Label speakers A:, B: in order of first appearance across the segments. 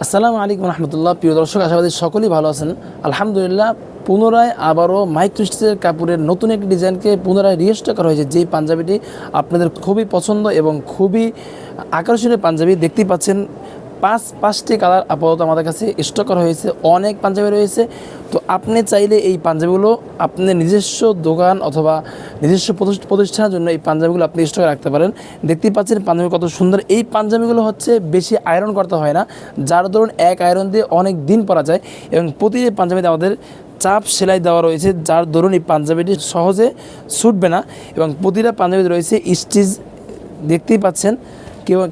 A: আসসালামু আলাইকুম রহমতুল্লাহ। প্রিয় দর্শক, আশাবাদী সকলেই ভালো আছেন। আলহামদুলিল্লাহ, পুনরায় আবারও মাইক্রো স্টিচের কাপড়ের নতুন একটি ডিজাইনকে পুনরায় রিস্টক করা হয়েছে। যেই পাঞ্জাবিটি আপনাদের খুবই পছন্দ এবং খুবই আকর্ষণীয় পাঞ্জাবি দেখতেই পাচ্ছেন। পাঁচটি কালার আপাতত আমাদের কাছে স্টক করা হয়েছে। অনেক পাঞ্জাবি রয়েছে। তো আপনি চাইলে এই পাঞ্জাবিগুলো আপনার নিজস্ব দোকান অথবা নিজস্ব প্রতিষ্ঠানের জন্য এই পাঞ্জাবিগুলো আপনি স্টকে রাখতে পারেন। দেখতেই পাচ্ছেন পাঞ্জাবি কত সুন্দর। এই পাঞ্জাবিগুলো হচ্ছে বেশি আয়রন করতে হয় না, যার দরুন এক আয়রন দিয়ে অনেক দিন পরা যায়। এবং প্রতিটি পাঞ্জাবিতে আমাদের চাপ সেলাই দেওয়া রয়েছে, যার দরুন এই পাঞ্জাবিটি সহজে ছুটবে না। এবং প্রতিটা পাঞ্জাবিতে রয়েছে স্টিচ, দেখতেই পাচ্ছেন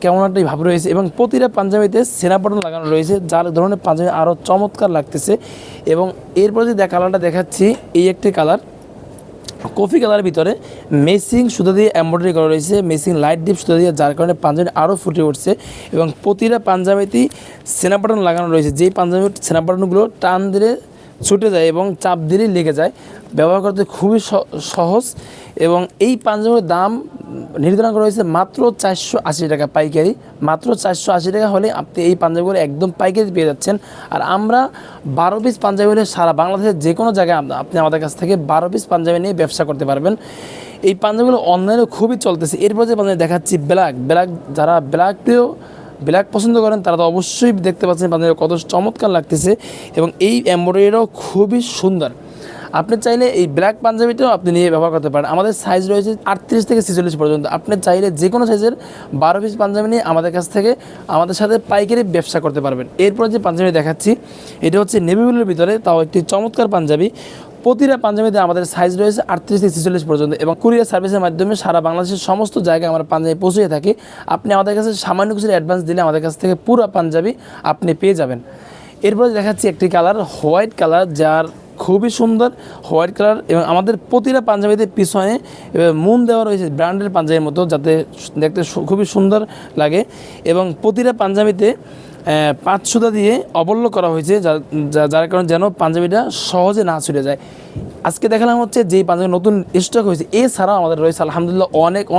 A: কেমন একটা ভাব রয়েছে। এবং প্রতিটা পাঞ্জাবিতে সেনা বাটন লাগানো রয়েছে, যার ধরনের পাঞ্জাবি আরও চমৎকার লাগতেছে। এবং এরপর যে কালারটা দেখাচ্ছি, এই একটি কালার কফি কালারের ভিতরে মেসিং সুতা দিয়ে এমব্রয়ডারি করা রয়েছে, মেসিং লাইট ডিপ সুতা দিয়ে, যার কারণে পাঞ্জাবি আরও ফুটে উঠছে। এবং প্রতিটা পাঞ্জাবিতেই সেনা বাটন লাগানো রয়েছে, যেই পাঞ্জাবির সেনা বাটনগুলো টান দিলে ছুটে যায় এবং চাপ দিলেই লেগে যায়। ব্যবহার করতে খুবই সহজ। এবং এই পাঞ্জাবির দাম নির্ধারণ করা হয়েছে মাত্র 480 টাকা পাইকারি। মাত্র 480 টাকা হলে আপনি এই পাঞ্জাবিগুলো একদম পাইকারি পেয়ে যাচ্ছেন। আর আমরা 12 পিস পাঞ্জাবি হলে সারা বাংলাদেশের যে কোনো জায়গায় আপনি আমাদের কাছ থেকে 12 পিস পাঞ্জাবি নিয়ে ব্যবসা করতে পারবেন। এই পাঞ্জাবিগুলো অনলাইনে খুবই চলতেছে। এরপর যে পাঞ্জাবি দেখাচ্ছি ব্ল্যাক, যারা ব্ল্যাক পছন্দ করেন তারা তো অবশ্যই দেখতে পাচ্ছেন পাঞ্জাবি কত চমৎকার লাগতেছে। এবং এই এমব্রয়ডারিটাও খুবই সুন্দর। আপনি চাইলে এই ব্ল্যাক পাঞ্জাবিটাও আপনি নিয়ে ব্যবহার করতে পারেন। আমাদের সাইজ রয়েছে 38 থেকে 46 পর্যন্ত। আপনি চাইলে যে কোনো সাইজের 12 পিস পাঞ্জাবি নিয়ে আমাদের কাছ থেকে আমাদের সাথে পাইকারি ব্যবসা করতে পারবেন। এরপর যে পাঞ্জাবি দেখাচ্ছি, এটা হচ্ছে নেভি ব্লুর ভিতরে, তাও একটি চমৎকার পাঞ্জাবি। প্রতিটা পাঞ্জাবিতে আমাদের সাইজ রয়েছে 38 থেকে 46 পর্যন্ত। এবং কুরিয়ার সার্ভিসের মাধ্যমে সারা বাংলাদেশের সমস্ত জায়গায় আমরা পাঞ্জাবি পৌঁছে থাকি। আপনি আমাদের কাছে সামান্য কিছু অ্যাডভান্স দিলে আমাদের কাছ থেকে পুরো পাঞ্জাবি আপনি পেয়ে যাবেন। এরপরে দেখাচ্ছি একটি কালার, হোয়াইট কালার, যার খুবই সুন্দর হোয়াইট কালার। এবং আমাদের প্রতিটা পাঞ্জাবিতে পিছনে মুন দেওয়া রয়েছে ব্র্যান্ডের পাঞ্জাবির মতো, যাতে দেখতে খুবই সুন্দর লাগে। এবং প্রতিটা পাঞ্জাবিতে 5 সুতা দিয়ে অবল্য করা হয়েছে, যার কারণে যেন পাঞ্জাবিটা সহজে না ছুটে যায়। আজকে দেখালাম হচ্ছে যেই পাঞ্জাবি নতুন স্টক হয়েছে। এছাড়াও আমাদের রয়েছে আলহামদুলিল্লাহ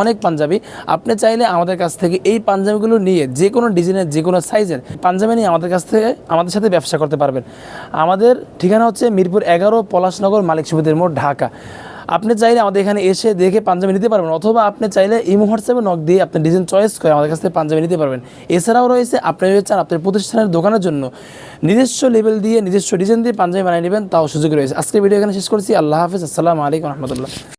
A: অনেক পাঞ্জাবি। আপনি চাইলে আমাদের কাছ থেকে এই পাঞ্জাবিগুলো নিয়ে যে কোনো ডিজাইনের যে কোনো সাইজের পাঞ্জাবি নিয়ে আমাদের কাছ থেকে আমাদের সাথে ব্যবসা করতে পারবেন। আমাদের ঠিকানা হচ্ছে মিরপুর 11, পলাশনগর, মালিক সমিতির মোড়, ঢাকা। আপনি চাইলে আমাদের এখানে এসে দেখে পাঞ্জাবি নিতে পারবেন, অথবা আপনি চাইলে ইমো হোয়াটসঅ্যাপে নক দিয়ে আপনি ডিজাইন চয়েস করে আমাদের কাছ থেকে পাঞ্জাবি নিতে পারবেন। এছাড়াও রয়েছে, আপনি যদি চান আপনার প্রতিষ্ঠানের দোকানের জন্য নিজস্ব লেবেল দিয়ে নিজস্ব ডিজাইন দিয়ে পাঞ্জাবি বানিয়ে নেবেন, তাও সুযোগ রয়েছে। আজকের ভিডিও এখানে শেষ করছি। আল্লাহ হাফেজ। আসসালামু আলাইকুম রহমতুল্লাহ।